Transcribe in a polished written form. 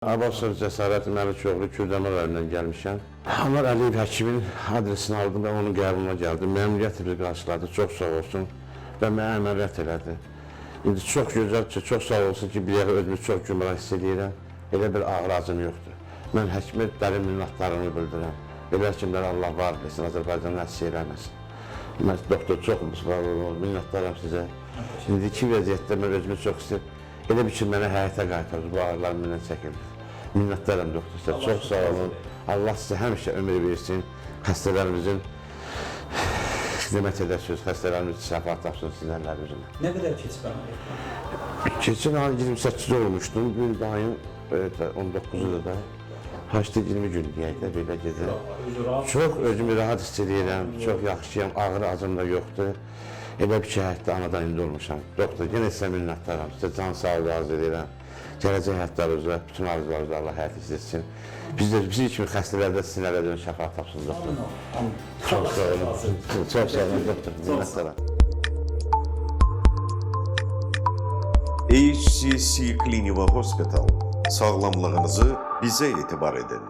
Abbasov Cəsarət Məliçoğlu Kürdəmir rayonundan gəlmişəm. Anar Əliyev həkimin adresini aldım və onun qəbuluna gəldim. Məmnuniyyətlə bizi qarşıladı, çox sağ olsun və mənə əməliyyat elədi. İndi çox gözəl ki, çox sağ olsun ki, bir yerə özümü çox gümrah hiss edirəm. Elə bir ağır acım yoxdur. Mən həkimə dərin minnətdarlığımı bildirirəm. Elə həkimlərə Allah var bilsin, Azərbaycanın əsir eləməsin. Mən doktor çox minnətdaram sizə. İndiki vəziyyətdə mən özümü çox istəyirəm. Elə bir ki, mənə həyətə qaytardı, bu ağrılar məndən çəkildi. Minnətdaram doktor sizə, çox sağ olun. Allah sizə həmişə ömür versin, xəstələrimizin xidmət edəsiniz, xəstələrimiz şəfa tapsın sizin əllərinizlə. Nə qədər keçib əməliyyatdan? Keçən ay 28-də olmuşdum, bu il ayın 19-da da 8-20 gün deyək də belə gedir. Çox özümü rahat hiss edirəm, çox yaxşıyam, ağrı acım da yoxdur. Elə bir ki, həyatda anadan indi olmuşam. Doktor, yenə sizə minnətdaram, sizə can sağlığı arzu edirəm. Gələcək həyatlarınızda, bütün arzularınızda Allah həyat istəsin. Bizim kimi xəstələrdə sizin əllərinizdən şəfa tapsın, doktor. Çox sağ olun. Çox sağ olun, doktor. Minnətdaram. HCC Clinical Hospital. Sağlamlığınızı bizə etibar edin.